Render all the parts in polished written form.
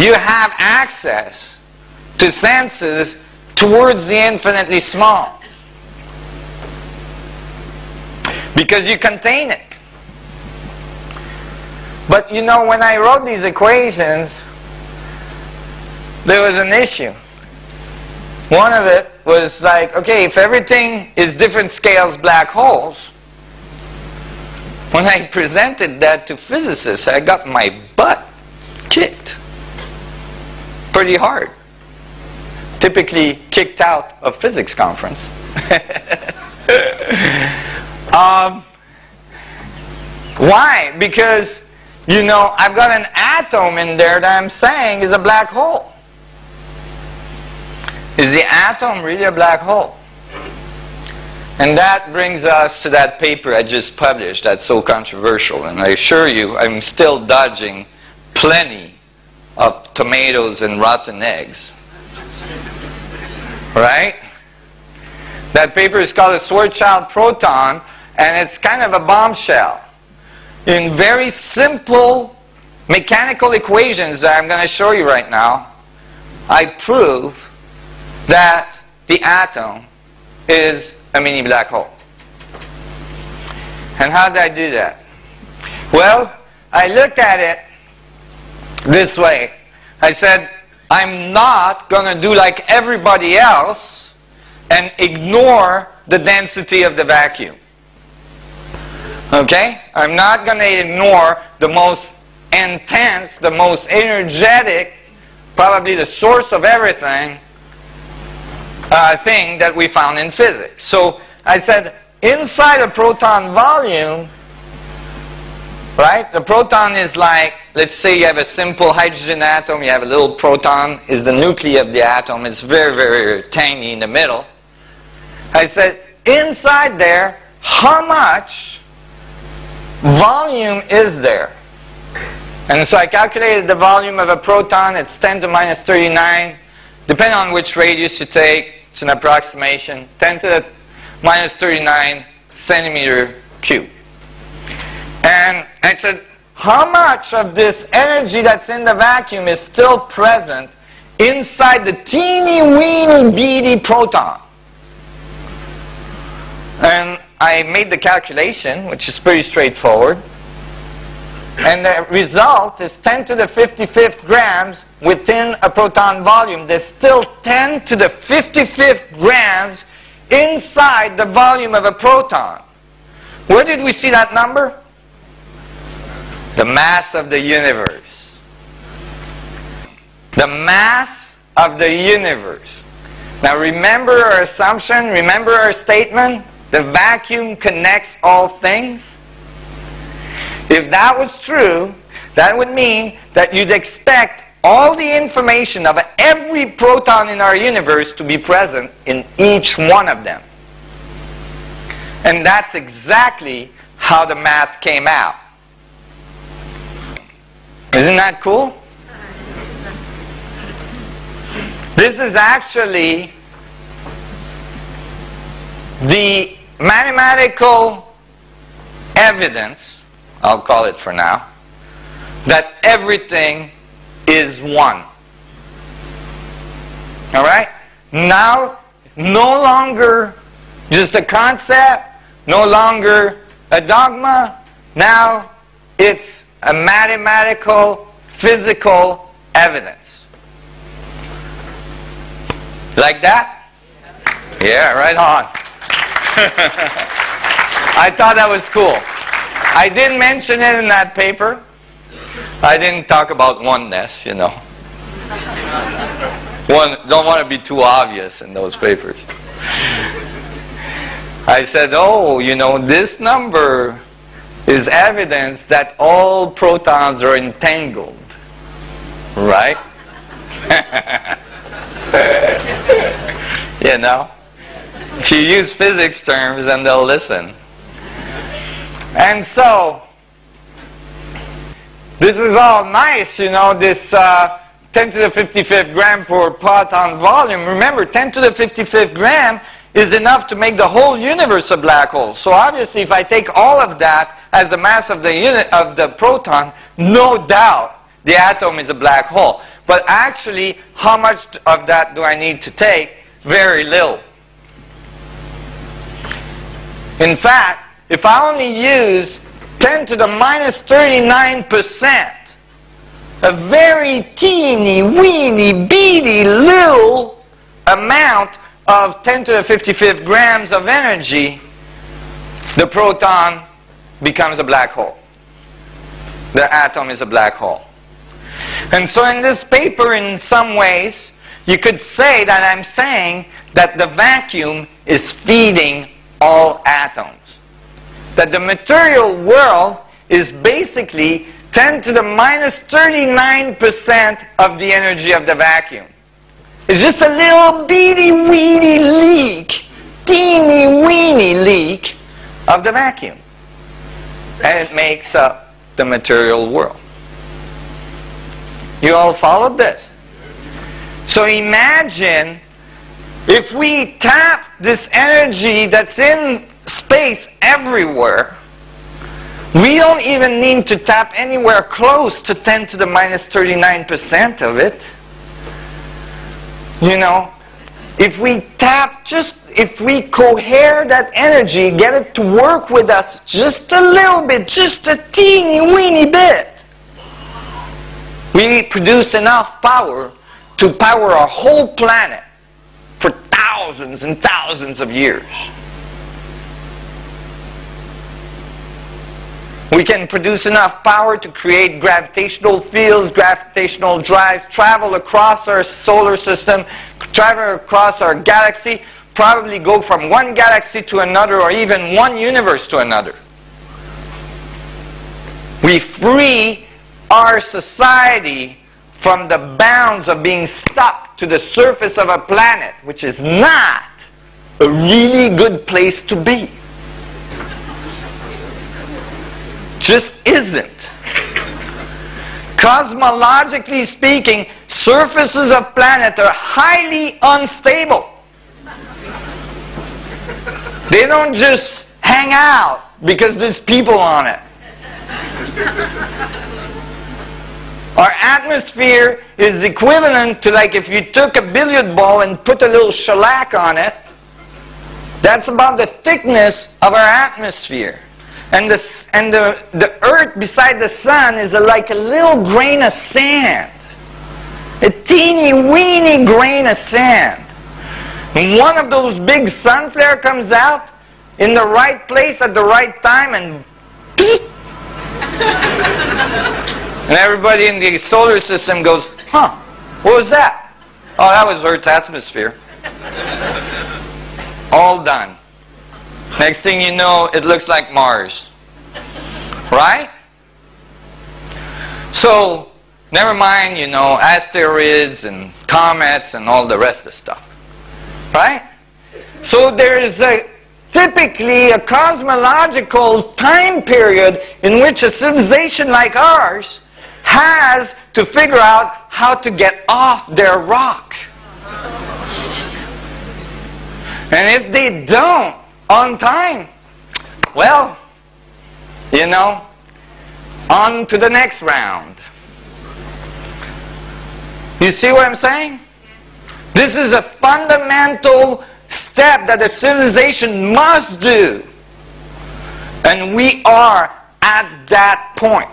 you have access to senses towards the infinitely small. Because you contain it. But you know, when I wrote these equations, there was an issue. One of it was like, okay, if everything is different scales black holes, when I presented that to physicists, I got my butt kicked pretty hard. Typically kicked out of physics conference. Why? Because, you know, I've got an atom in there that I'm saying is a black hole. Is the atom really a black hole? And that brings us to that paper I just published that's so controversial. And I assure you, I'm still dodging plenty of tomatoes and rotten eggs. Right? That paper is called a Schwarzschild proton, and it's kind of a bombshell. In very simple mechanical equations that I'm going to show you right now, I prove that the atom is a mini black hole. And how did I do that? Well, I looked at it this way. I said, I'm not going to do like everybody else and ignore the density of the vacuum. Okay? I'm not going to ignore the most intense, the most energetic, probably the source of everything, thing that we found in physics. So I said, inside a proton volume, right? The proton is like, let's say you have a simple hydrogen atom, you have a little proton, is the nucleus of the atom. It's very, very tiny in the middle. I said, inside there, how much volume is there? And so I calculated the volume of a proton. It's 10 to minus 39. Depending on which radius you take, it's an approximation. 10 to the minus 39 centimeter cube. And I said, how much of this energy that's in the vacuum is still present inside the teeny weeny beady proton? And I made the calculation, which is pretty straightforward. And the result is 10 to the 55th grams within a proton volume. There's still 10 to the 55th grams inside the volume of a proton. Where did we see that number? The mass of the universe. The mass of the universe. Now remember our assumption, remember our statement? The vacuum connects all things. If that was true, that would mean that you'd expect all the information of every proton in our universe to be present in each one of them. And that's exactly how the math came out. Isn't that cool? This is actually the mathematical evidence, I'll call it for now, that everything is one. Alright? Now, no longer just a concept, no longer a dogma, now it's a mathematical, physical evidence. Like that? Yeah, right on. I thought that was cool. I didn't mention it in that paper. I didn't talk about oneness, you know. Don't want to be too obvious in those papers. I said, oh, you know, this number is evidence that all protons are entangled. Right? You know? If you use physics terms, then they'll listen. And so, this is all nice, you know, this 10 to the 55th gram per proton volume. Remember, 10 to the 55th gram is enough to make the whole universe a black hole. So obviously, if I take all of that as the mass of the unit of the proton, no doubt the atom is a black hole. But actually, how much of that do I need to take? Very little. In fact, if I only use 10 to the minus 39%, a very teeny, weeny, beady little amount of 10 to the 55th grams of energy, the proton becomes a black hole. The atom is a black hole. And so in this paper, in some ways, you could say that I'm saying that the vacuum is feeding all atoms. That the material world is basically 10 to the minus 39% of the energy of the vacuum. It's just a little bitty weeny leak, teeny weeny leak of the vacuum. And it makes up the material world. You all followed this? So imagine if we tap this energy that's in space everywhere, we don't even need to tap anywhere close to 10 to the minus 39% of it. You know, if we tap if we cohere that energy, get it to work with us just a little bit, just a teeny weeny bit, we produce enough power to power our whole planet for thousands and thousands of years. We can produce enough power to create gravitational fields, gravitational drives, travel across our solar system, travel across our galaxy, probably go from one galaxy to another or even one universe to another. We free our society from the bounds of being stuck to the surface of a planet, which is not a really good place to be. Just isn't. Cosmologically speaking, surfaces of planets are highly unstable. They don't just hang out because there's people on it. Our atmosphere is equivalent to, like, if you took a billiard ball and put a little shellac on it. That's about the thickness of our atmosphere. And the earth beside the sun is like a little grain of sand. A teeny weeny grain of sand. And one of those big sun flares comes out in the right place at the right time and and everybody in the solar system goes, huh, what was that? Oh, that was Earth's atmosphere. All done. Next thing you know, it looks like Mars. Right? So, never mind, you know, asteroids and comets and all the rest of the stuff. Right? So there is typically a cosmological time period in which a civilization like ours has to figure out how to get off their rock. And if they don't on time, well, you know, on to the next round. You see what I'm saying? This is a fundamental step that a civilization must do. And we are at that point.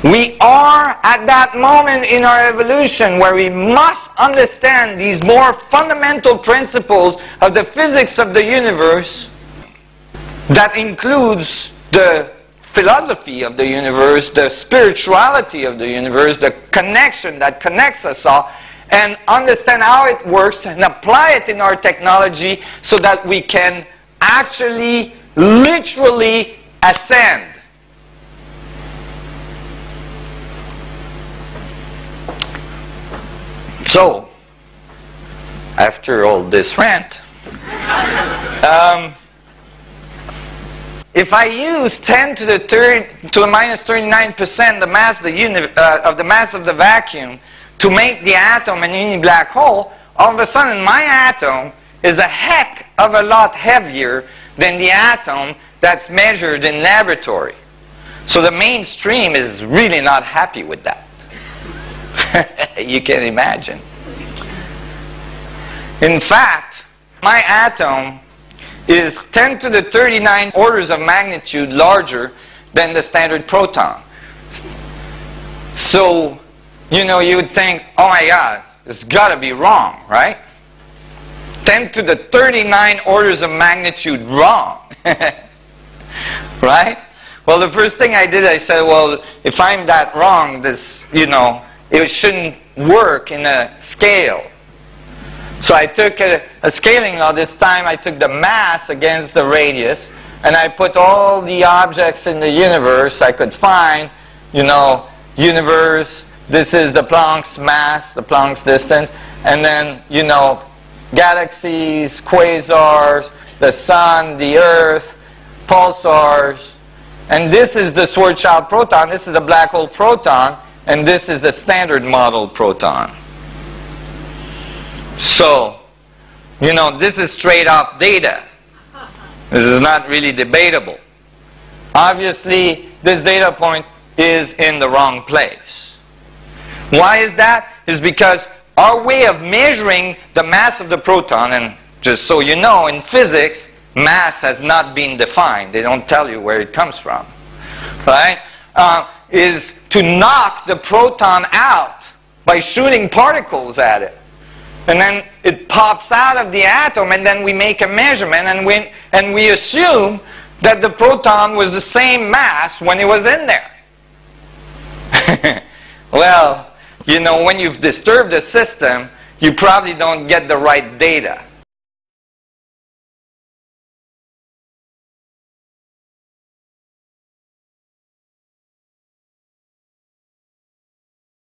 We are at that moment in our evolution where we must understand these more fundamental principles of the physics of the universe. That includes the philosophy of the universe, the spirituality of the universe, the connection that connects us all, and understand how it works and apply it in our technology so that we can actually, literally ascend. So, after all this rant, if I use 10 to the minus 39% the mass of the mass of the vacuum to make the atom an any black hole, all of a sudden my atom is a heck of a lot heavier than the atom that's measured in laboratory. So the mainstream is really not happy with that. You can imagine. In fact, my atom is 10 to the 39 orders of magnitude larger than the standard proton. So, you know, you would think, oh my God, it's got to be wrong, right? 10 to the 39 orders of magnitude wrong. Right? Well, the first thing I did, I said, well, if I'm that wrong, this, you know, it shouldn't work in a scale. So I took a scaling law. This time I took the mass against the radius, and I put all the objects in the universe I could find, you know, universe, this is the Planck's mass, the Planck's distance, and then, you know, galaxies, quasars, the sun, the earth, pulsars, and this is the Schwarzschild proton, this is the black hole proton, and this is the standard model proton. So, you know, this is straight off data. This is not really debatable. Obviously, this data point is in the wrong place. Why is that? It's because our way of measuring the mass of the proton, and just so you know, in physics, mass has not been defined. They don't tell you where it comes from. Right? Is to knock the proton out by shooting particles at it. And then it pops out of the atom, and then we make a measurement, and we assume that the proton was the same mass when it was in there. Well, you know, when you've disturbed the system, you probably don't get the right data.